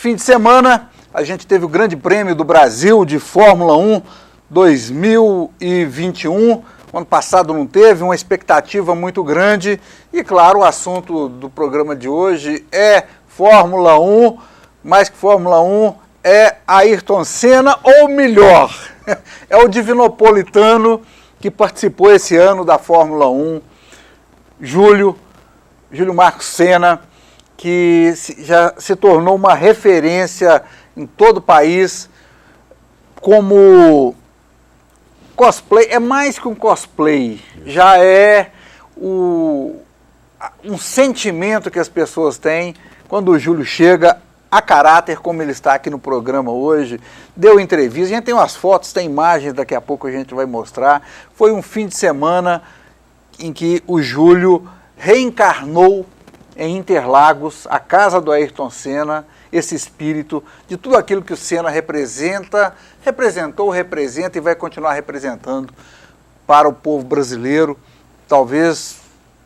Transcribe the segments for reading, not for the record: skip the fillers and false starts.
Fim de semana, a gente teve o Grande Prêmio do Brasil de Fórmula 1 2021. Ano passado não teve, uma expectativa muito grande. E, claro, o assunto do programa de hoje é Fórmula 1. Mais que Fórmula 1, é Ayrton Senna, ou melhor, é o divinopolitano que participou esse ano da Fórmula 1, Júlio Marcos Senna, que já se tornou uma referência em todo o país como cosplay. É mais que um cosplay, já é um sentimento que as pessoas têm quando o Júlio chega a caráter, como ele está aqui no programa hoje, deu entrevista, a gente tem umas fotos, tem imagens, daqui a pouco a gente vai mostrar. Foi um fim de semana em que o Júlio reencarnou em Interlagos, a casa do Ayrton Senna, esse espírito de tudo aquilo que o Senna representou, representa e vai continuar representando para o povo brasileiro. Talvez,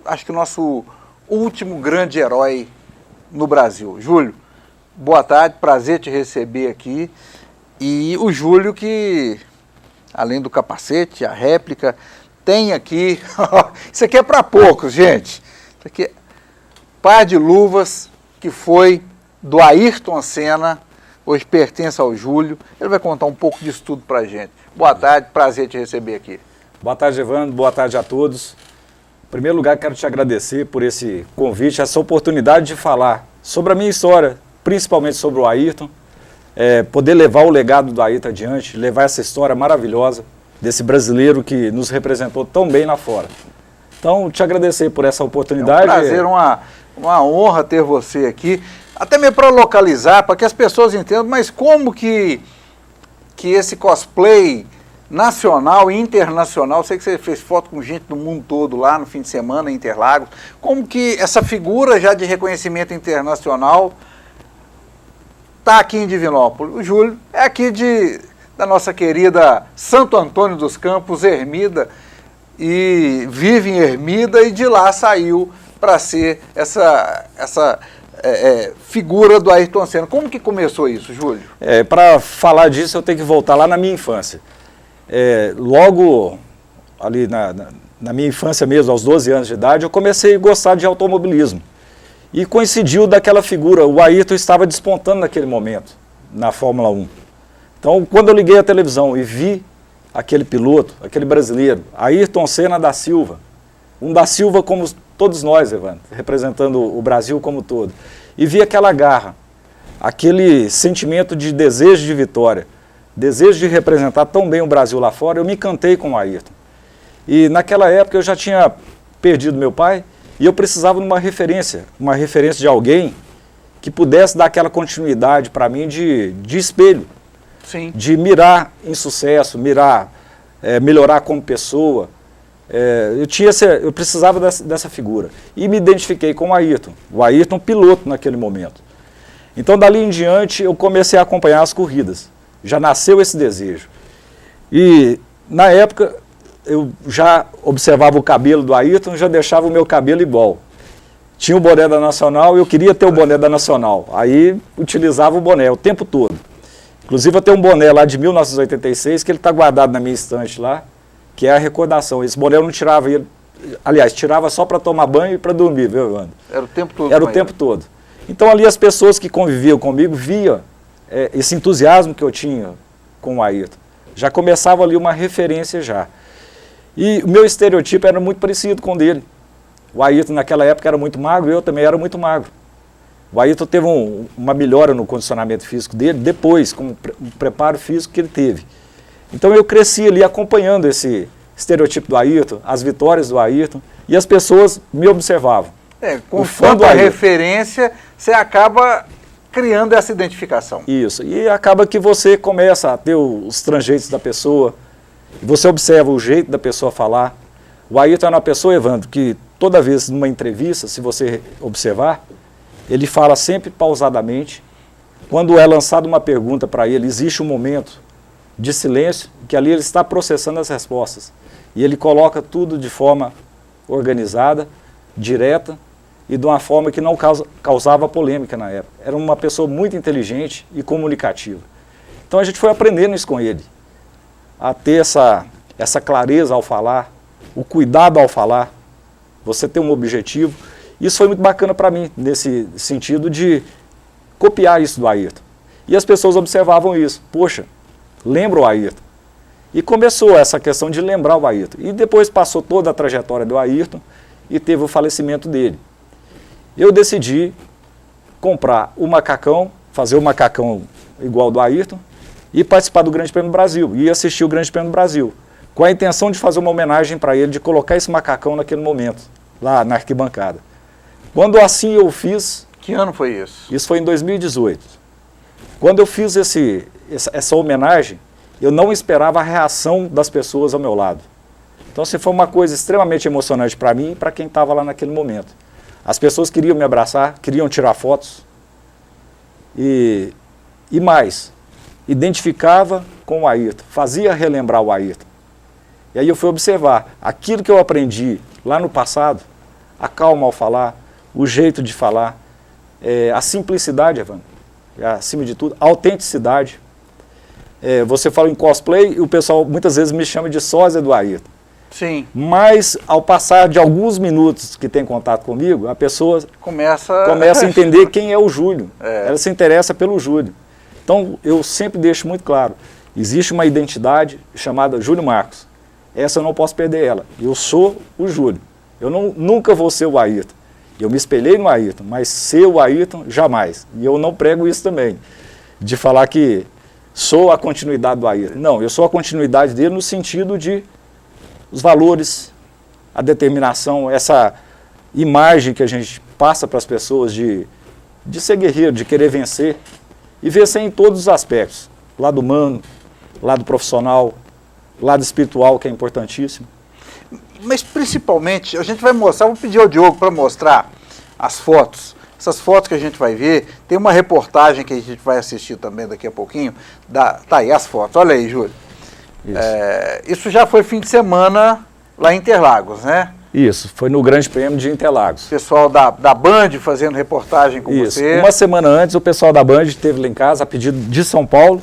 acho que o nosso último grande herói no Brasil. Júlio, boa tarde, prazer te receber aqui. E o Júlio que, além do capacete, a réplica, tem aqui, isso aqui é para poucos, gente. Isso aqui é par de luvas que foi do Ayrton Senna, hoje pertence ao Júlio. Ele vai contar um pouco disso tudo para a gente. Boa tarde, prazer te receber aqui. Boa tarde, Evandro, boa tarde a todos. Em primeiro lugar, quero te agradecer por esse convite, essa oportunidade de falar sobre a minha história, principalmente sobre o Ayrton, poder levar o legado do Ayrton adiante, levar essa história maravilhosa desse brasileiro que nos representou tão bem lá fora. Então, te agradecer por essa oportunidade. É um prazer, uma honra ter você aqui, até mesmo para localizar, para que as pessoas entendam, mas como que esse cosplay nacional e internacional, sei que você fez foto com gente do mundo todo lá no fim de semana em Interlagos, como que essa figura já de reconhecimento internacional está aqui em Divinópolis? O Júlio é aqui da nossa querida Santo Antônio dos Campos, Ermida, e vive em Ermida, e de lá saiu para ser essa figura do Ayrton Senna. Como que começou isso, Júlio? Para falar disso, eu tenho que voltar lá na minha infância. Logo ali na minha infância mesmo, aos 12 anos de idade, eu comecei a gostar de automobilismo. E coincidiu daquela figura, o Ayrton estava despontando naquele momento, na Fórmula 1. Então, quando eu liguei a televisão e vi aquele piloto, aquele brasileiro, Ayrton Senna da Silva, um da Silva como todos nós, Evandro, representando o Brasil como todo, e vi aquela garra, aquele sentimento de desejo de vitória, desejo de representar tão bem o Brasil lá fora, eu me encantei com o Ayrton. E naquela época eu já tinha perdido meu pai, e eu precisava de uma referência de alguém que pudesse dar aquela continuidade para mim de espelho. Sim. De mirar em sucesso, melhorar como pessoa. Eu precisava dessa figura. E me identifiquei com o Ayrton piloto naquele momento. Então, dali em diante, eu comecei a acompanhar as corridas. Já nasceu esse desejo. E, na época, eu já observava o cabelo do Ayrton, já deixava o meu cabelo igual. Tinha o boné da Nacional, eu queria ter o boné da Nacional. Aí, utilizava o boné o tempo todo. Inclusive, eu tenho um boné lá de 1986, que ele está guardado na minha estante lá, que é a recordação. Esse boné eu não tirava, tirava só para tomar banho e para dormir, viu, Evandro? Era o tempo todo. Era o tempo todo. Então, ali as pessoas que conviviam comigo viam esse entusiasmo que eu tinha com o Ayrton. Já começava ali uma referência já. E o meu estereotipo era muito parecido com o dele. O Ayrton naquela época era muito magro, eu também era muito magro. O Ayrton teve uma melhora no condicionamento físico dele depois, com o preparo físico que ele teve. Então eu cresci ali acompanhando esse estereotipo do Ayrton, as vitórias do Ayrton, e as pessoas me observavam. Conforme a referência, você acaba criando essa identificação. Isso, e acaba que você começa a ter os trejeitos da pessoa, você observa o jeito da pessoa falar. O Ayrton é uma pessoa, Evandro, que toda vez numa entrevista, se você observar, ele fala sempre pausadamente. Quando é lançada uma pergunta para ele, existe um momento de silêncio, que ali ele está processando as respostas. E ele coloca tudo de forma organizada, direta e de uma forma que não causava polêmica na época. Era uma pessoa muito inteligente e comunicativa. Então a gente foi aprendendo isso com ele, a ter essa clareza ao falar, o cuidado ao falar, você ter um objetivo. Isso foi muito bacana para mim, nesse sentido de copiar isso do Ayrton. E as pessoas observavam isso. Poxa, lembra o Ayrton. E começou essa questão de lembrar o Ayrton. E depois passou toda a trajetória do Ayrton e teve o falecimento dele. Eu decidi comprar o macacão, fazer o macacão igual do Ayrton e participar do Grande Prêmio do Brasil. E assistir o Grande Prêmio do Brasil, com a intenção de fazer uma homenagem para ele, de colocar esse macacão naquele momento, lá na arquibancada. Quando assim eu fiz... Que ano foi isso? Isso foi em 2018. Quando eu fiz essa homenagem, eu não esperava a reação das pessoas ao meu lado. Então, assim, foi uma coisa extremamente emocionante para mim e para quem estava lá naquele momento. As pessoas queriam me abraçar, queriam tirar fotos. E mais, identificava com o Ayrton, fazia relembrar o Ayrton. E aí eu fui observar aquilo que eu aprendi lá no passado, a calma ao falar, o jeito de falar, a simplicidade, Evandro, acima de tudo, a autenticidade. Você fala em cosplay e o pessoal muitas vezes me chama de sósia do Ayrton. Sim. Mas ao passar de alguns minutos que tem contato comigo, a pessoa começa a entender quem é o Júlio. Ela se interessa pelo Júlio. Então eu sempre deixo muito claro, existe uma identidade chamada Júlio Marcos. Essa eu não posso perder ela. Eu sou o Júlio. Eu nunca vou ser o Ayrton. Eu me espelhei no Ayrton, mas ser o Ayrton, jamais. E eu não prego isso também, de falar que sou a continuidade do Ayrton. Não, eu sou a continuidade dele no sentido de os valores, a determinação, essa imagem que a gente passa para as pessoas de ser guerreiro, de querer vencer, e vencer em todos os aspectos. Lado humano, lado profissional, lado espiritual, que é importantíssimo. Mas principalmente, a gente vai mostrar, vou pedir ao Diogo para mostrar as fotos. Essas fotos que a gente vai ver, tem uma reportagem que a gente vai assistir também daqui a pouquinho. Tá aí as fotos, olha aí, Júlio. Isso já foi fim de semana lá em Interlagos, né? Isso, foi no Grande Prêmio de Interlagos. O pessoal da Band fazendo reportagem com você. Uma semana antes, o pessoal da Band esteve lá em casa, a pedido de São Paulo,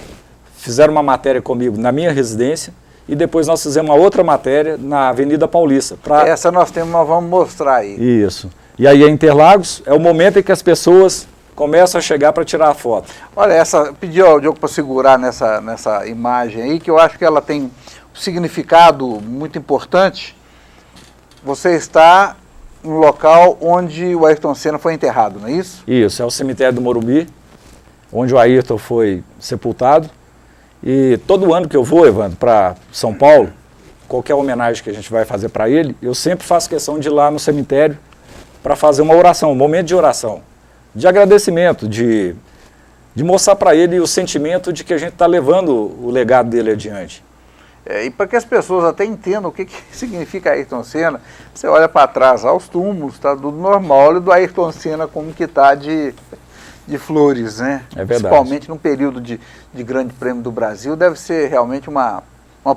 fizeram uma matéria comigo na minha residência, e depois nós fizemos uma outra matéria na Avenida Paulista. Essa nós vamos mostrar aí. Isso. E aí, Interlagos é o momento em que as pessoas começam a chegar para tirar a foto. Olha, pedi ao Diogo para segurar nessa imagem aí, que eu acho que ela tem um significado muito importante. Você está no local onde o Ayrton Senna foi enterrado, não é isso? Isso, é o cemitério do Morumbi, onde o Ayrton foi sepultado. E todo ano que eu vou, Evandro, para São Paulo, qualquer homenagem que a gente vai fazer para ele, eu sempre faço questão de ir lá no cemitério para fazer uma oração, um momento de oração, de agradecimento, de mostrar para ele o sentimento de que a gente está levando o legado dele adiante. E para que as pessoas até entendam o que significa Ayrton Senna, você olha para trás, aos túmulos, está tudo normal, olha do Ayrton Senna como que está de flores, né? É verdade. Principalmente num período de Grande Prêmio do Brasil, deve ser realmente uma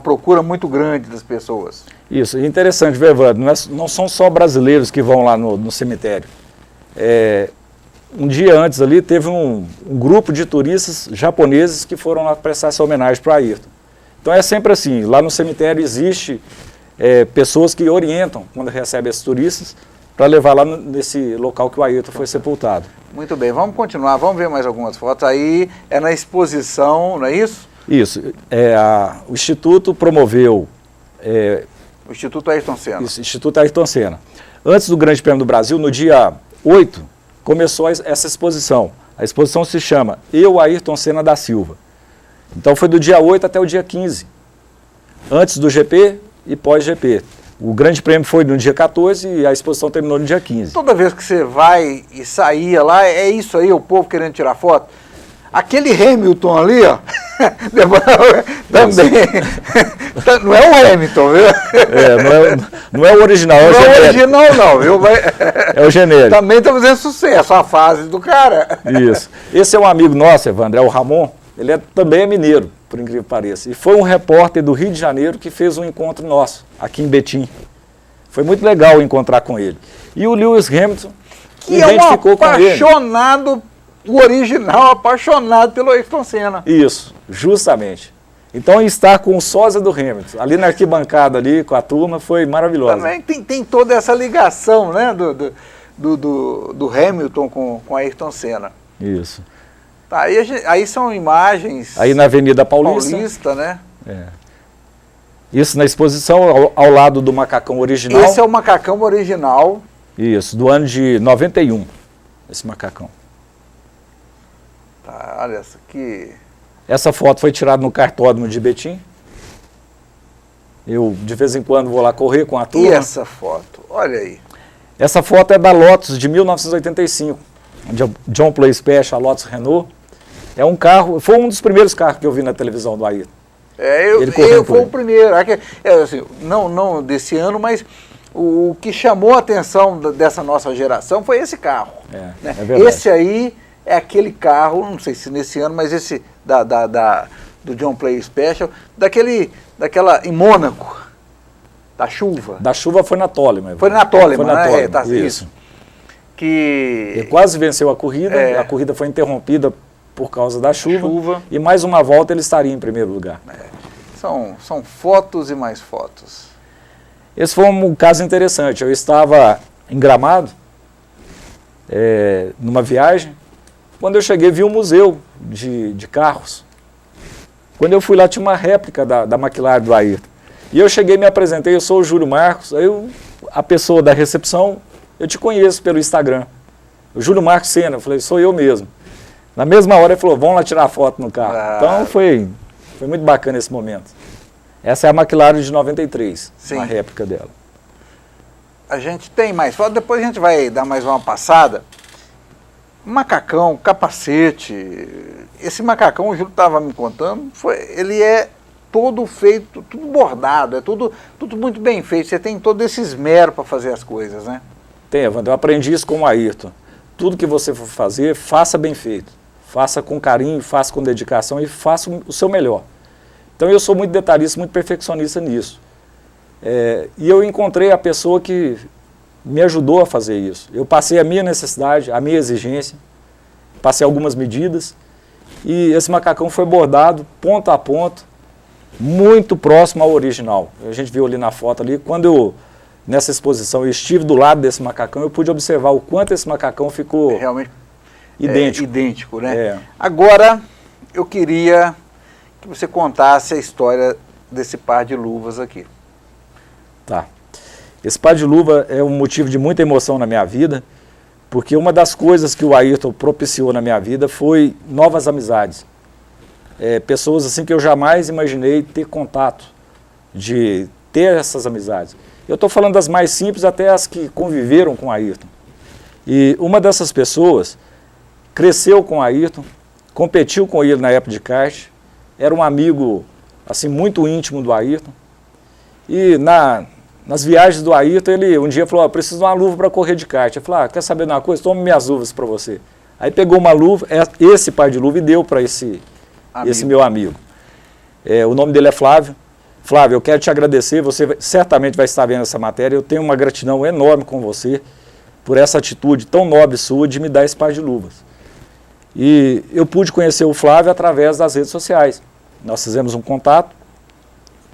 procura muito grande das pessoas. Isso, é interessante, Evandro, não são só brasileiros que vão lá no cemitério. Um dia antes ali teve um grupo de turistas japoneses que foram lá prestar essa homenagem para Ayrton. Então é sempre assim, lá no cemitério existe pessoas que orientam quando recebem esses turistas para levar lá nesse local que o Ayrton foi sepultado. Muito bem, vamos continuar, vamos ver mais algumas fotos. Aí é na exposição, não é isso? Isso, o Instituto promoveu... o Instituto Ayrton Senna. Isso, Instituto Ayrton Senna. Antes do Grande Prêmio do Brasil, no dia 8, começou essa exposição. A exposição se chama Eu, Ayrton Senna da Silva. Então foi do dia 8 até o dia 15, antes do GP e pós-GP. O Grande Prêmio foi no dia 14 e a exposição terminou no dia 15. Toda vez que você vai e saía lá, é isso aí, o povo querendo tirar foto. Aquele Hamilton ali, ó, também, não é o Hamilton, viu? Não é o original, é o genérico. Não é o original não, viu? É o genérico. Também está fazendo sucesso, a fase do cara. Isso. Esse é um amigo nosso, Evandro, é o Ramon. Ele também é mineiro, por incrível que pareça. E foi um repórter do Rio de Janeiro que fez um encontro nosso, aqui em Betim. Foi muito legal encontrar com ele. E o Lewis Hamilton, que é um apaixonado, o original, apaixonado pelo Ayrton Senna. Isso, justamente. Então, estar com o sósia do Hamilton, ali na arquibancada, ali com a turma, foi maravilhoso. Também tem toda essa ligação, né, do Hamilton com Ayrton Senna. Isso. Tá, aí são imagens... Aí na Avenida Paulista, né? É. Isso na exposição, ao lado do macacão original. Esse é o macacão original. Isso, do ano de 91, esse macacão. Tá, olha essa aqui. Essa foto foi tirada no cartódromo de Betim. Eu, de vez em quando, vou lá correr com a turma. E essa foto? Olha aí. Essa foto é da Lotus, de 1985. John Play Special, a Lotus Renault. É um carro, foi um dos primeiros carros que eu vi na televisão do Ayrton. Eu fui o primeiro. Assim, não desse ano, mas o que chamou a atenção dessa nossa geração foi esse carro. Né? É verdade. Esse aí é aquele carro, não sei se nesse ano, mas esse do John Play Special, daquela em Mônaco, da chuva. Da chuva foi na Toleman. Foi na Toleman, foi na né? Toleman, Tá, isso. Ele quase venceu a corrida, a corrida foi interrompida por causa da chuva, e mais uma volta ele estaria em primeiro lugar. São fotos e mais fotos. Esse foi um caso interessante. Eu estava em Gramado, numa viagem. Quando eu cheguei, vi um museu de carros. Quando eu fui lá, tinha uma réplica da McLaren do Ayrton. E eu cheguei, me apresentei, eu sou o Júlio Marcos. Aí a pessoa da recepção, eu te conheço pelo Instagram. O Júlio Marcos Senna, eu falei, sou eu mesmo. Na mesma hora ele falou, vamos lá tirar foto no carro. Então foi muito bacana esse momento. Essa é a McLaren de 93, Sim. uma réplica dela. A gente tem mais fotos, depois a gente vai dar mais uma passada. Macacão, capacete. Esse macacão, o Júlio estava me contando, ele é todo feito, tudo bordado, é tudo muito bem feito. Você tem todo esse esmero para fazer as coisas, né? Tem, Evandro, eu aprendi isso com o Ayrton. Tudo que você for fazer, faça bem feito. Faça com carinho, faça com dedicação e faça o seu melhor. Então eu sou muito detalhista, muito perfeccionista nisso. E eu encontrei a pessoa que me ajudou a fazer isso. Eu passei a minha necessidade, a minha exigência, passei algumas medidas e esse macacão foi bordado ponto a ponto, muito próximo ao original. A gente viu ali na foto ali, quando nessa exposição eu estive do lado desse macacão, eu pude observar o quanto esse macacão ficou realmente idêntico. Idêntico, né? Agora, eu queria que você contasse a história desse par de luvas aqui. Tá. Esse par de luva é um motivo de muita emoção na minha vida, porque uma das coisas que o Ayrton propiciou na minha vida foi novas amizades. Pessoas assim que eu jamais imaginei ter contato, de ter essas amizades. Eu estou falando das mais simples até as que conviveram com o Ayrton. E uma dessas pessoas cresceu com o Ayrton, competiu com ele na época de kart, era um amigo assim, muito íntimo do Ayrton. E nas viagens do Ayrton, ele um dia falou, preciso de uma luva para correr de kart. Eu falei, quer saber de uma coisa? Toma minhas luvas para você. Aí pegou uma luva, esse par de luva, e deu para esse meu amigo. O nome dele é Flávio. Flávio, eu quero te agradecer, você certamente vai estar vendo essa matéria, eu tenho uma gratidão enorme com você por essa atitude tão nobre sua de me dar esse par de luvas. E eu pude conhecer o Flávio através das redes sociais. Nós fizemos um contato,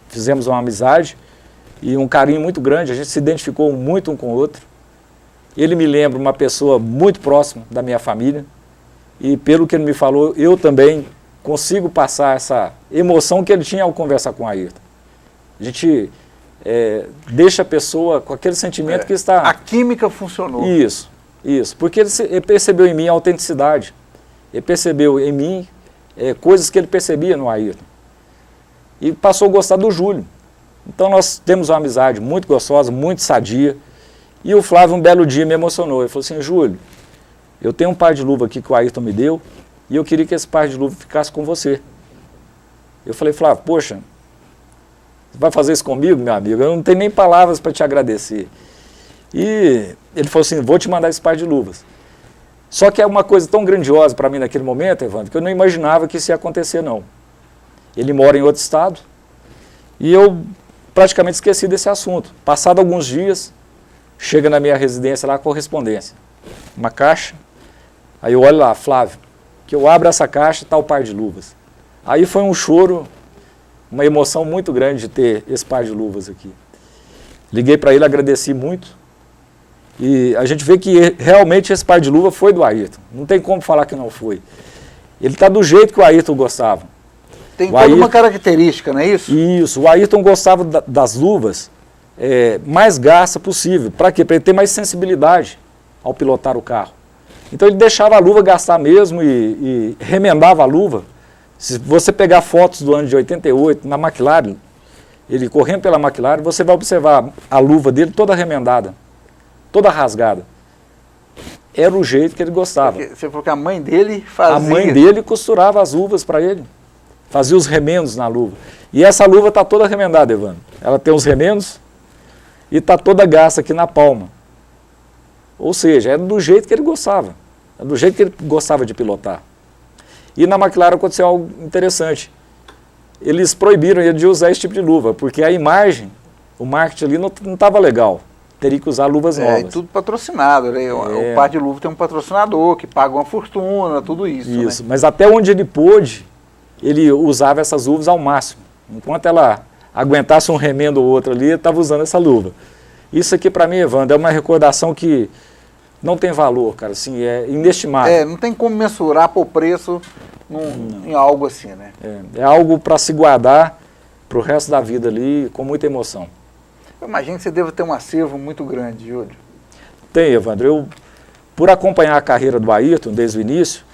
fizemos uma amizade e um carinho muito grande, a gente se identificou muito um com o outro. Ele me lembra uma pessoa muito próxima da minha família e pelo que ele me falou, eu também consigo passar essa emoção que ele tinha ao conversar com o Ayrton. A gente deixa a pessoa com aquele sentimento que está... A química funcionou. Isso, porque ele percebeu em mim a autenticidade, ele percebeu em mim coisas que ele percebia no Ayrton. E passou a gostar do Júlio. Então nós temos uma amizade muito gostosa, muito sadia. E o Flávio um belo dia me emocionou. Ele falou assim, Júlio, eu tenho um par de luva aqui que o Ayrton me deu e eu queria que esse par de luva ficasse com você. Eu falei, Flávio, poxa, você vai fazer isso comigo, meu amigo? Eu não tenho nem palavras para te agradecer. E ele falou assim, vou te mandar esse par de luvas. Só que é uma coisa tão grandiosa para mim naquele momento, Evandro, que eu não imaginava que isso ia acontecer, não. Ele mora em outro estado e eu praticamente esqueci desse assunto. Passado alguns dias, chega na minha residência lá a correspondência. uma caixa, aí eu olho lá, Flávio, que eu abro essa caixa, tá o par de luvas. Aí foi um choro, uma emoção muito grande de ter esse par de luvas aqui. Liguei para ele, agradeci muito, e a gente vê que realmente esse par de luva foi do Ayrton, não tem como falar que não foi. Ele está do jeito que o Ayrton gostava. Tem toda uma característica, não é isso? Isso, o Ayrton gostava das luvas mais gasta possível. Para quê? Para ele ter mais sensibilidade ao pilotar o carro. Então ele deixava a luva gastar mesmo e remendava a luva. Se você pegar fotos do ano de 88 na McLaren, ele correndo pela McLaren, você vai observar a luva dele toda remendada, toda rasgada. Era o jeito que ele gostava. Porque você falou que a mãe dele fazia. A mãe dele costurava as luvas para ele. Fazia os remendos na luva. E essa luva está toda remendada, Evandro. Ela tem os remendos e está toda gasta aqui na palma. Ou seja, era do jeito que ele gostava. Era do jeito que ele gostava de pilotar. E na McLaren aconteceu algo interessante. Eles proibiram ele de usar esse tipo de luva, porque a imagem, o marketing ali não estava legal. Teria que usar luvas novas. E tudo patrocinado, né? O par de luva tem um patrocinador que paga uma fortuna, tudo isso. Isso, né? Mas até onde ele pôde, ele usava essas luvas ao máximo. Enquanto ela aguentasse um remendo ou outro ali, ele estava usando essa luva. Isso aqui para mim, Evandro, é uma recordação que não tem valor, cara, assim, é inestimável. Não tem como mensurar por preço em algo assim, né? É algo para se guardar para o resto da vida ali, com muita emoção. Eu imagino que você deve ter um acervo muito grande, Júlio. Tem, Evandro. Eu, por acompanhar a carreira do Ayrton desde o início,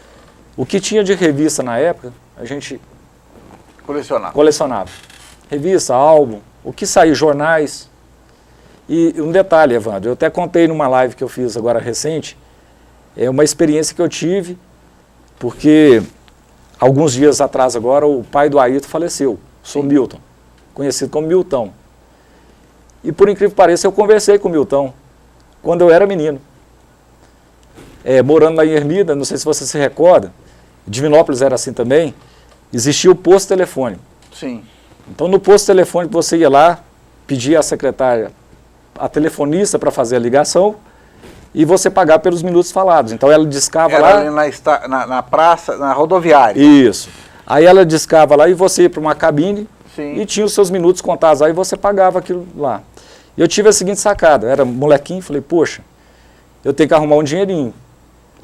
o que tinha de revista na época, a gente colecionava. Revista, álbum, o que saiu, jornais. E um detalhe, Evandro, eu até contei numa live que eu fiz agora recente, é uma experiência que eu tive, porque alguns dias atrás agora o pai do Ayrton faleceu, sou Milton, conhecido como Milton. E por incrível que pareça, eu conversei com o Milton quando eu era menino. Morando lá em Ermida, não sei se você se recorda, Divinópolis era assim também, existia o posto telefônico. Sim. Então no posto telefônico você ia lá, pedia à secretária, a telefonista para fazer a ligação e você pagava pelos minutos falados. Então ela discava lá... Era ali na praça, na rodoviária. Isso. Aí ela discava lá e você ia para uma cabine. Sim. E tinha os seus minutos contados, aí você pagava aquilo lá. E eu tive a seguinte sacada, era molequinho, falei, poxa, eu tenho que arrumar um dinheirinho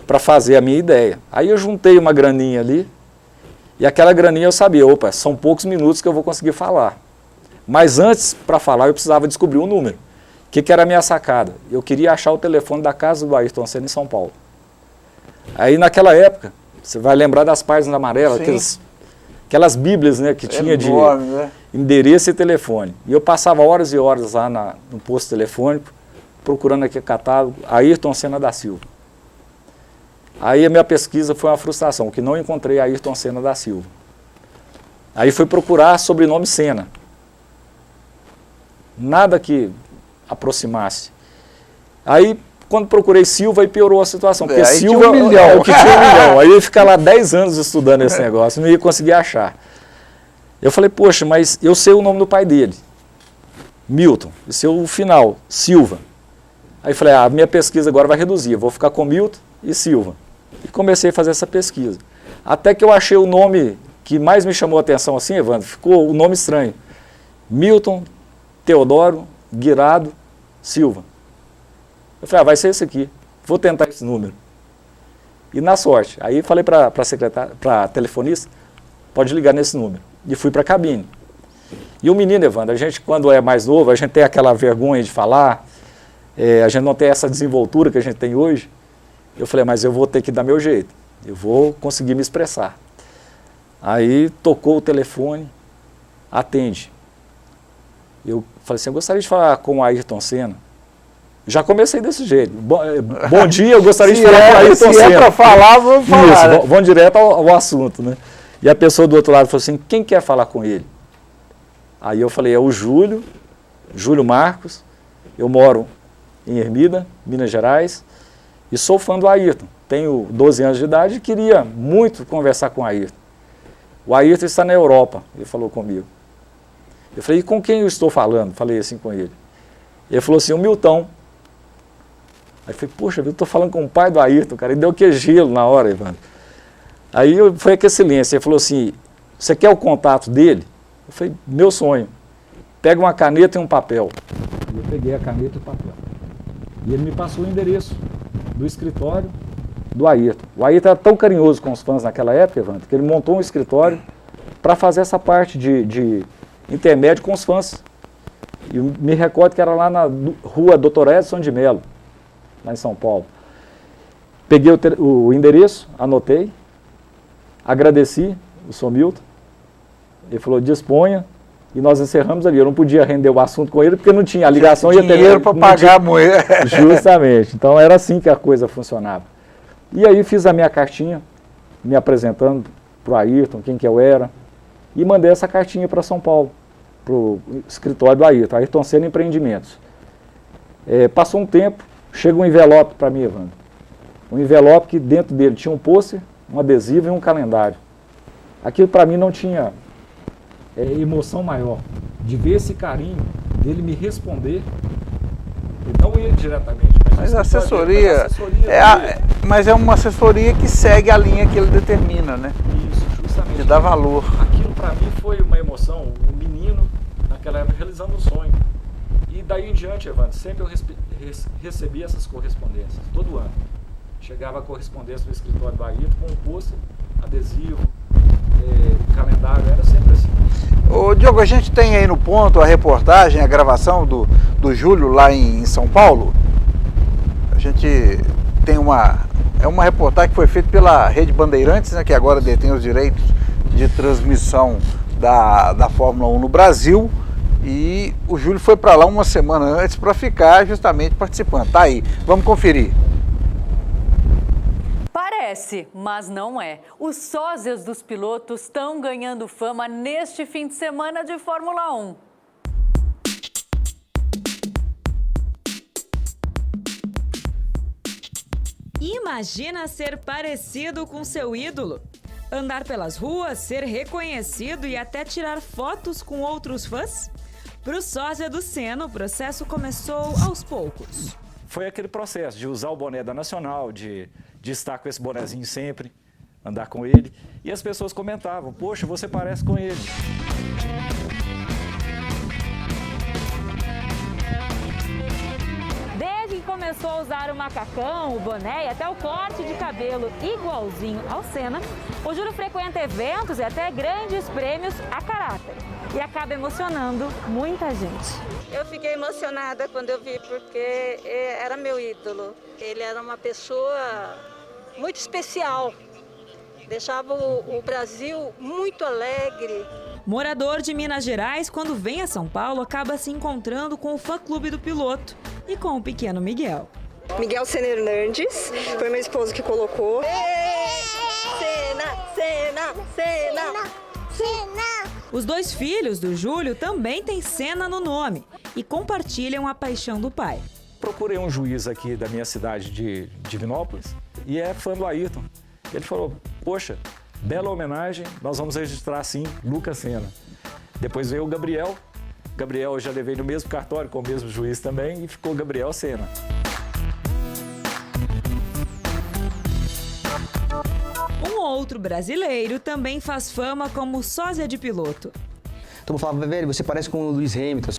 para fazer a minha ideia. Aí eu juntei uma graninha ali, e aquela graninha eu sabia, opa, são poucos minutos que eu vou conseguir falar. Mas antes, para falar, eu precisava descobrir um número. O que era a minha sacada? Eu queria achar o telefone da casa do Ayrton Senna em São Paulo. Aí naquela época, você vai lembrar das páginas amarelas, aquelas bíblias, né, que tinha de endereço e telefone. E eu passava horas e horas lá no posto telefônico, procurando aquele catálogo, Ayrton Senna da Silva. Aí a minha pesquisa foi uma frustração, que não encontrei Ayrton Senna da Silva. Aí fui procurar sobrenome Senna. Nada que aproximasse. Aí, quando procurei Silva, aí piorou a situação, porque Silva é o que tinha 1 milhão. Aí eu ia ficar lá 10 anos estudando esse negócio, não ia conseguir achar. Eu falei, poxa, mas eu sei o nome do pai dele, Milton, e sei o final, Silva. Aí falei, a minha pesquisa agora vai reduzir, eu vou ficar com Milton e Silva. E comecei a fazer essa pesquisa. Até que eu achei o nome que mais me chamou a atenção assim, Evandro, ficou o nome estranho. Milton Teodoro Guirado Silva. Eu falei, vai ser esse aqui, vou tentar esse número. E na sorte, aí falei para a secretária, para a telefonista, pode ligar nesse número. E fui para a cabine. E o menino, Evandro, a gente quando é mais novo, a gente tem aquela vergonha de falar, a gente não tem essa desenvoltura que a gente tem hoje. Eu falei, mas eu vou ter que dar meu jeito, eu vou conseguir me expressar. Aí tocou o telefone, atende. Eu falei assim, eu gostaria de falar com o Ayrton Senna. Já comecei desse jeito. Bom dia, eu gostaria de falar com o Ayrton Senna. Se é para falar, vamos falar. Isso, né? Vamos direto ao assunto, né? E a pessoa do outro lado falou assim, quem quer falar com ele? Aí eu falei, é o Júlio Marcos, eu moro em Ermida, Minas Gerais, e sou fã do Ayrton. Tenho 12 anos de idade e queria muito conversar com o Ayrton. O Ayrton está na Europa, ele falou comigo. Eu falei, e com quem eu estou falando? Falei assim com ele. Ele falou assim, o Milton. Aí eu falei, poxa, eu tô falando com o pai do Ayrton, cara, e deu que gelo na hora, Evandro. Aí foi aquele silêncio, ele falou assim, você quer o contato dele? Eu falei, meu sonho, pega uma caneta e um papel. E eu peguei a caneta e o papel. E ele me passou o endereço do escritório do Ayrton. O Ayrton era tão carinhoso com os fãs naquela época, Evandro, que ele montou um escritório para fazer essa parte de intermédio com os fãs. E eu me recordo que era lá na rua Doutor Edson de Melo, lá em São Paulo. Peguei o endereço, anotei, agradeci o Sr. Milton, ele falou, disponha, e nós encerramos ali. Eu não podia render o assunto com ele, porque não tinha, a ligação ia ter dinheiro para pagar a mulher. Justamente, então era assim que a coisa funcionava. E aí fiz a minha cartinha, me apresentando para o Ayrton, quem que eu era, e mandei essa cartinha para São Paulo, para o escritório do Ayrton, Ayrton Senna Empreendimentos. Passou um tempo, chega um envelope para mim, Evandro. Um envelope que dentro dele tinha um pôster, um adesivo e um calendário. Aquilo para mim não tinha emoção maior, de ver esse carinho, dele me responder, e não ele diretamente. Mas a assessoria, mas é uma assessoria que segue a linha que ele determina, né? Isso, justamente. Que dá valor. Aquilo para mim foi uma emoção, um menino naquela época realizando um sonho. E daí em diante, Evandro, sempre eu recebi essas correspondências, todo ano. Chegava a correspondência do escritório do Ayrton com um pôster, adesivo, calendário, era sempre assim. Ô, Diogo, a gente tem aí no ponto a reportagem, a gravação do Júlio lá em São Paulo. A gente tem uma reportagem que foi feita pela Rede Bandeirantes, né, que agora detém os direitos de transmissão da Fórmula 1 no Brasil. E o Júlio foi para lá uma semana antes para ficar justamente participando. Tá aí, vamos conferir. Parece, mas não é. Os sósias dos pilotos estão ganhando fama neste fim de semana de Fórmula 1. Imagina ser parecido com seu ídolo? Andar pelas ruas, ser reconhecido e até tirar fotos com outros fãs? Para o sósia do Senna, o processo começou aos poucos. Foi aquele processo de usar o boné da Nacional, de estar com esse bonezinho sempre, andar com ele. E as pessoas comentavam, poxa, você parece com ele. Desde que começou a usar o macacão, o boné e até o corte de cabelo igualzinho ao Senna, o Júlio frequenta eventos e até grandes prêmios a caráter. E acaba emocionando muita gente. Eu fiquei emocionada quando eu vi, porque era meu ídolo. Ele era uma pessoa muito especial, deixava o Brasil muito alegre. Morador de Minas Gerais, quando vem a São Paulo, acaba se encontrando com o fã-clube do piloto e com o pequeno Miguel. Miguel Senna Hernandes, foi meu esposo que colocou. Senna, Senna, Senna, Senna. Os dois filhos do Júlio também têm Senna no nome e compartilham a paixão do pai. Procurei um juiz aqui da minha cidade de Divinópolis e é fã do Ayrton. Ele falou, poxa, bela homenagem, nós vamos registrar sim Lucas Senna. Depois veio o Gabriel. Gabriel eu já levei no mesmo cartório com o mesmo juiz também e ficou Gabriel Senna. Um outro brasileiro também faz fama como sósia de piloto. Todo mundo falava, velho, você parece com o Lewis Hamilton.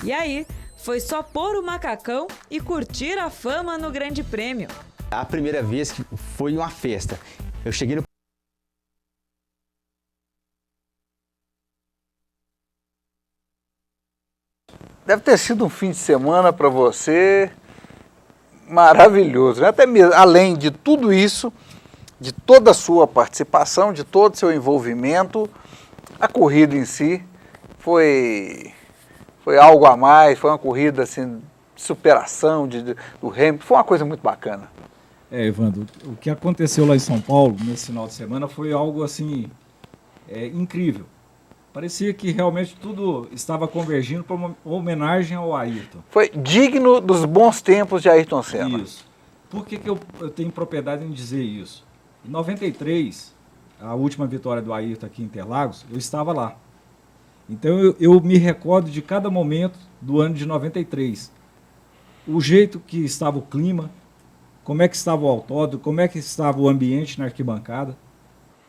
E aí, foi só pôr o macacão e curtir a fama no Grande Prêmio. A primeira vez que foi uma festa. Eu cheguei no... Deve ter sido um fim de semana para você maravilhoso, né? Até mesmo, além de tudo isso, de toda a sua participação, de todo o seu envolvimento, a corrida em si foi algo a mais, foi uma corrida assim, de superação do Hamilton, foi uma coisa muito bacana. Evandro, o que aconteceu lá em São Paulo nesse final de semana foi algo assim incrível. Parecia que realmente tudo estava convergindo para uma homenagem ao Ayrton. Foi digno dos bons tempos de Ayrton Senna. Isso. Por que eu tenho propriedade em dizer isso? Em 93, a última vitória do Ayrton aqui em Interlagos, eu estava lá. Então eu me recordo de cada momento do ano de 93. O jeito que estava o clima, como é que estava o autódromo, como é que estava o ambiente na arquibancada.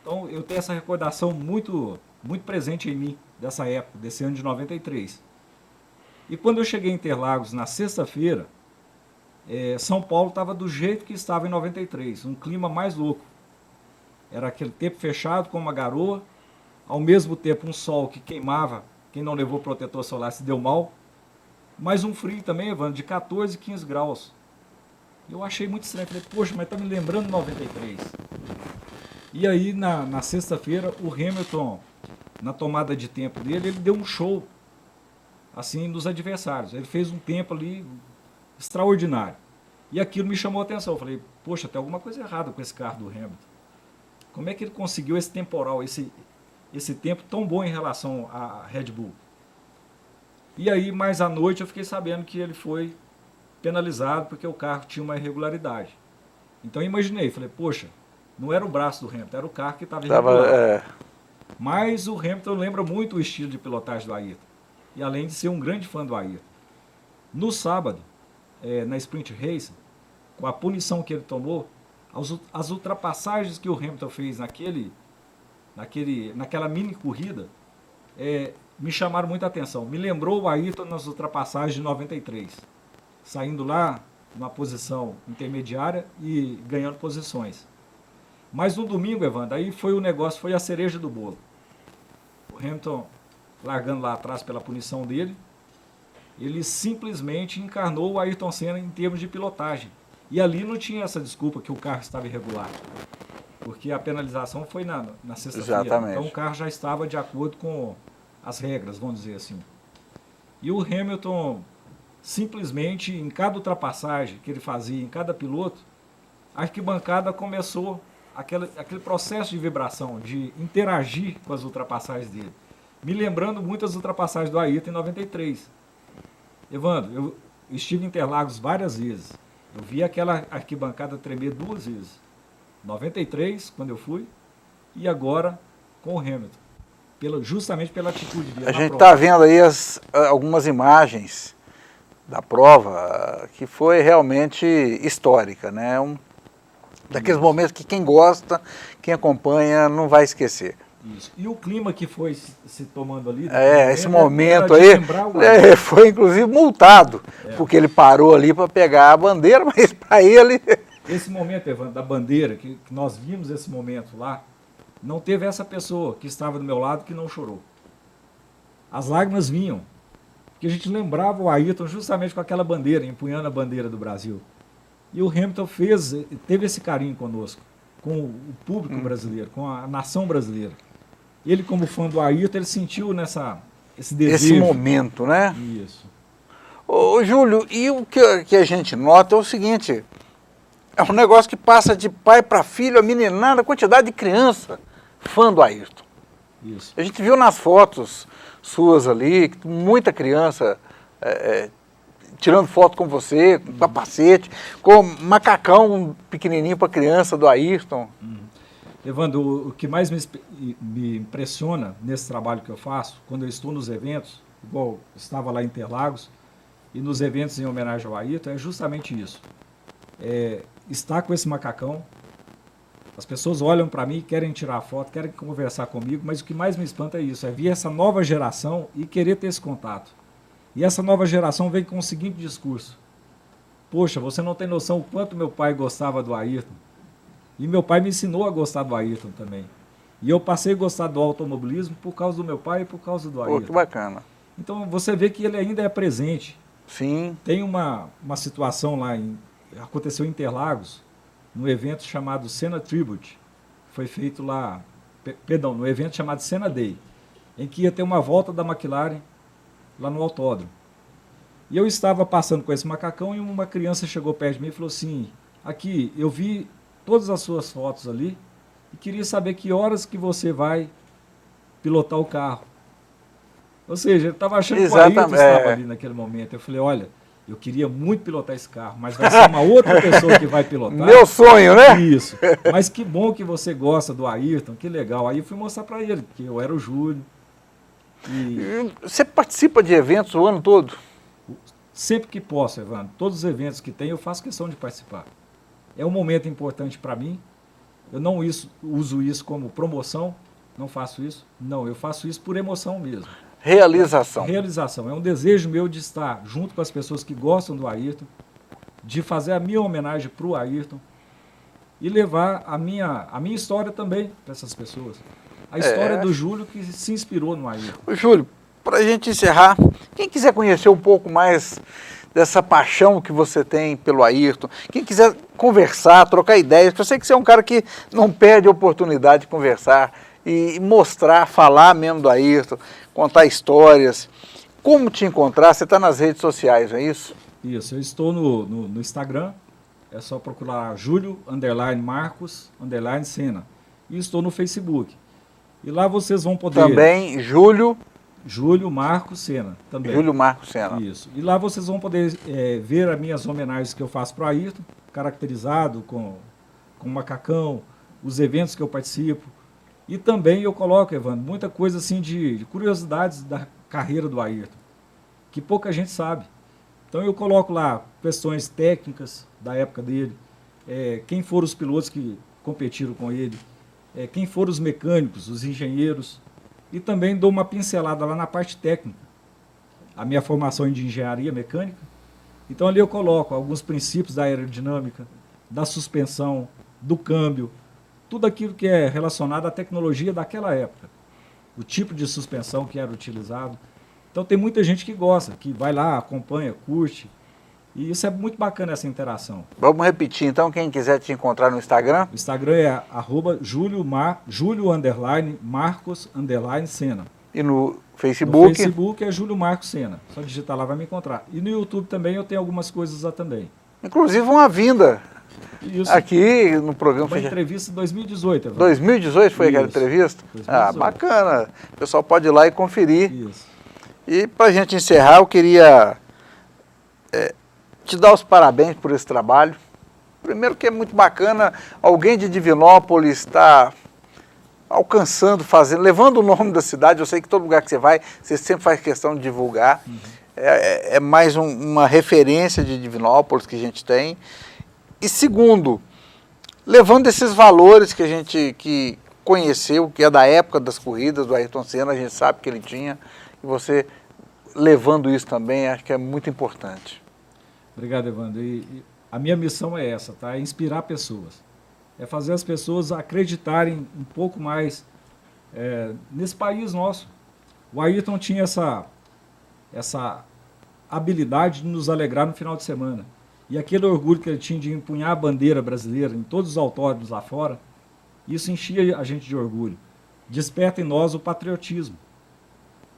Então eu tenho essa recordação muito, muito presente em mim, dessa época, desse ano de 93. E quando eu cheguei em Interlagos na sexta-feira, São Paulo estava do jeito que estava em 93, um clima mais louco. Era aquele tempo fechado com uma garoa, ao mesmo tempo um sol que queimava, quem não levou protetor solar se deu mal, mas um frio também, Evandro, de 14, 15 graus. Eu achei muito estranho, falei, poxa, mas está me lembrando 93. E aí, na sexta-feira, o Hamilton, na tomada de tempo dele, ele deu um show, assim, nos adversários. Ele fez um tempo ali extraordinário. E aquilo me chamou a atenção. Eu falei, poxa, tem alguma coisa errada com esse carro do Hamilton. Como é que ele conseguiu esse temporal, esse tempo tão bom em relação à Red Bull? E aí, mais à noite, eu fiquei sabendo que ele foi penalizado porque o carro tinha uma irregularidade. Então eu imaginei, falei, poxa, não era o braço do Hamilton, era o carro que estava irregular. Mas o Hamilton lembra muito o estilo de pilotagem do Ayrton. E além de ser um grande fã do Ayrton. No sábado, na Sprint Race, com a punição que ele tomou, as ultrapassagens que o Hamilton fez naquela mini corrida, me chamaram muita atenção. Me lembrou o Ayrton nas ultrapassagens de 93. Saindo lá numa posição intermediária e ganhando posições. Mas no domingo, Evandro, aí foi a cereja do bolo. O Hamilton, largando lá atrás pela punição dele, ele simplesmente encarnou o Ayrton Senna em termos de pilotagem. E ali não tinha essa desculpa que o carro estava irregular. Porque a penalização foi na sexta-feira. Exatamente. Então o carro já estava de acordo com as regras, vamos dizer assim. E o Hamilton, simplesmente, em cada ultrapassagem que ele fazia, em cada piloto, a arquibancada começou aquele processo de vibração, de interagir com as ultrapassagens dele. Me lembrando muito as ultrapassagens do Ayrton em 93. Evandro, eu estive em Interlagos várias vezes. Eu vi aquela arquibancada tremer 2 vezes. 93, quando eu fui, e agora com o Hamilton. Justamente pela atitude dele. A gente está vendo aí algumas imagens da prova que foi realmente histórica, né? Daqueles momentos que quem gosta, quem acompanha, não vai esquecer. Isso. E o clima que foi se tomando ali... Esse momento aí, foi inclusive multado, porque ele parou ali para pegar a bandeira, mas para ele... Esse momento, Evandro, da bandeira, que nós vimos esse momento lá, não teve essa pessoa que estava do meu lado que não chorou. As lágrimas vinham, porque a gente lembrava o Ayrton justamente com aquela bandeira, empunhando a bandeira do Brasil. E o Hamilton teve esse carinho conosco, com o público brasileiro, com a nação brasileira. Ele, como fã do Ayrton, ele sentiu esse desejo. Esse momento, né? Isso. Ô, Júlio, e o que a gente nota é o seguinte, é um negócio que passa de pai para filho, a meninada, a quantidade de criança fã do Ayrton. Isso. A gente viu nas fotos suas ali, muita criança tirando foto com você, com capacete, com macacão pequenininho para criança do Ayrton. Evandro, o que mais me impressiona nesse trabalho que eu faço, quando eu estou nos eventos, igual eu estava lá em Interlagos, e nos eventos em homenagem ao Ayrton, é justamente isso. Estar com esse macacão, as pessoas olham para mim, querem tirar foto, querem conversar comigo, mas o que mais me espanta é isso, é ver essa nova geração e querer ter esse contato. E essa nova geração vem com o seguinte discurso: poxa, você não tem noção o quanto meu pai gostava do Ayrton. E meu pai me ensinou a gostar do Ayrton também. E eu passei a gostar do automobilismo por causa do meu pai e por causa do Ayrton. Pô, que bacana. Então você vê que ele ainda é presente. Sim. Tem uma situação lá, aconteceu em Interlagos, num evento chamado Senna Tribute. Foi feito lá, no evento chamado Senna Day, em que ia ter uma volta da McLaren lá no autódromo. E eu estava passando com esse macacão e uma criança chegou perto de mim e falou assim: aqui, eu vi todas as suas fotos ali e queria saber que horas que você vai pilotar o carro. Ou seja, ele estava achando que o Ayrton estava ali naquele momento. Eu falei, olha, eu queria muito pilotar esse carro, mas vai ser uma outra pessoa que vai pilotar. Meu sonho, né? Isso. Mas que bom que você gosta do Ayrton, que legal. Aí eu fui mostrar para ele que eu era o Júlio. Você participa de eventos o ano todo? Sempre que posso, Evandro. Todos os eventos que tem, eu faço questão de participar. É um momento importante para mim. Eu não uso isso como promoção, não faço isso. Não, eu faço isso por emoção mesmo. Realização. Realização. É um desejo meu de estar junto com as pessoas que gostam do Ayrton, de fazer a minha homenagem para o Ayrton e levar a minha história também para essas pessoas. A história do Júlio que se inspirou no Ayrton. Ô, Júlio, para a gente encerrar, quem quiser conhecer um pouco mais dessa paixão que você tem pelo Ayrton, quem quiser conversar, trocar ideias, porque eu sei que você é um cara que não perde a oportunidade de conversar e mostrar, falar mesmo do Ayrton, contar histórias. Como te encontrar? Você está nas redes sociais, não é isso? Isso, eu estou no Instagram, é só procurar Júlio_Marcos_Sena. E estou no Facebook. E lá vocês vão poder... Também, Júlio Marcos Sena. Também. Júlio Marcos Sena. Isso. E lá vocês vão poder ver as minhas homenagens que eu faço para o Ayrton, caracterizado com macacão, os eventos que eu participo. E também eu coloco, Evandro, muita coisa assim de curiosidades da carreira do Ayrton, que pouca gente sabe. Então eu coloco lá questões técnicas da época dele, quem foram os pilotos que competiram com ele, quem foram os mecânicos, os engenheiros, e também dou uma pincelada lá na parte técnica, a minha formação de engenharia mecânica. Então ali eu coloco alguns princípios da aerodinâmica, da suspensão, do câmbio, tudo aquilo que é relacionado à tecnologia daquela época, o tipo de suspensão que era utilizado. Então tem muita gente que gosta, que vai lá, acompanha, curte, e isso é muito bacana, essa interação. Vamos repetir então, quem quiser te encontrar no Instagram? O Instagram é @Júlio_Marcos_Sena. E no Facebook? No Facebook é Júlio Marcos Sena, só digitar lá vai me encontrar. E no YouTube também eu tenho algumas coisas lá também. Inclusive uma vinda Isso. aqui no programa. Uma entrevista em 2018. 2018 foi aquela Isso. entrevista? 2018. Ah, bacana. O pessoal pode ir lá e conferir. Isso. E para a gente encerrar, eu queria te dar os parabéns por esse trabalho. Primeiro que é muito bacana, alguém de Divinópolis está alcançando, levando o nome da cidade. Eu sei que todo lugar que você vai, você sempre faz questão de divulgar. Uhum. É mais uma referência de Divinópolis que a gente tem. E segundo, levando esses valores que a gente conheceu, que é da época das corridas do Ayrton Senna, a gente sabe que ele tinha, e você levando isso também, acho que é muito importante. Obrigado, Evandro. E a minha missão é essa, tá? É inspirar pessoas. É fazer as pessoas acreditarem um pouco mais nesse país nosso. O Ayrton tinha essa habilidade de nos alegrar no final de semana. E aquele orgulho que ele tinha de empunhar a bandeira brasileira em todos os autódromos lá fora, isso enchia a gente de orgulho. Desperta em nós o patriotismo,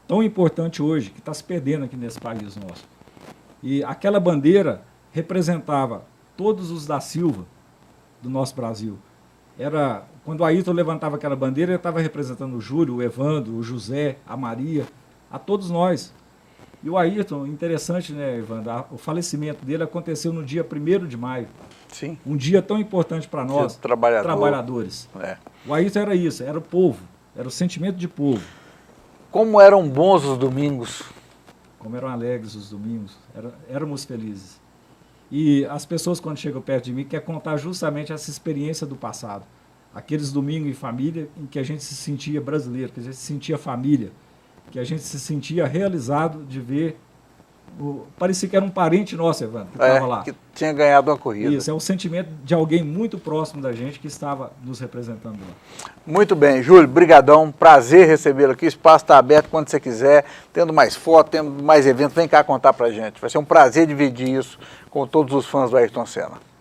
tão importante hoje, que está se perdendo aqui nesse país nosso. E aquela bandeira representava todos os da Silva do nosso Brasil. Quando o Ayrton levantava aquela bandeira, ele estava representando o Júlio, o Evandro, o José, a Maria, a todos nós. E o Ayrton, interessante, né, Evandro? O falecimento dele aconteceu no dia 1º de maio. Sim. Um dia tão importante para nós, trabalhadores. O Ayrton era isso, era o povo, era o sentimento de povo. Como eram bons os domingos. Como eram alegres os domingos, éramos felizes. E as pessoas, quando chegam perto de mim, querem contar justamente essa experiência do passado. Aqueles domingos em família em que a gente se sentia brasileiro, que a gente se sentia família, que a gente se sentia realizado de ver. Parecia que era um parente nosso, Evandro, que estava lá. Que tinha ganhado uma corrida. Isso, é o sentimento de alguém muito próximo da gente que estava nos representando lá. Muito bem, Júlio, brigadão, prazer recebê-lo aqui, o espaço está aberto quando você quiser, tendo mais fotos, tendo mais eventos, vem cá contar pra gente. Vai ser um prazer dividir isso com todos os fãs do Ayrton Senna.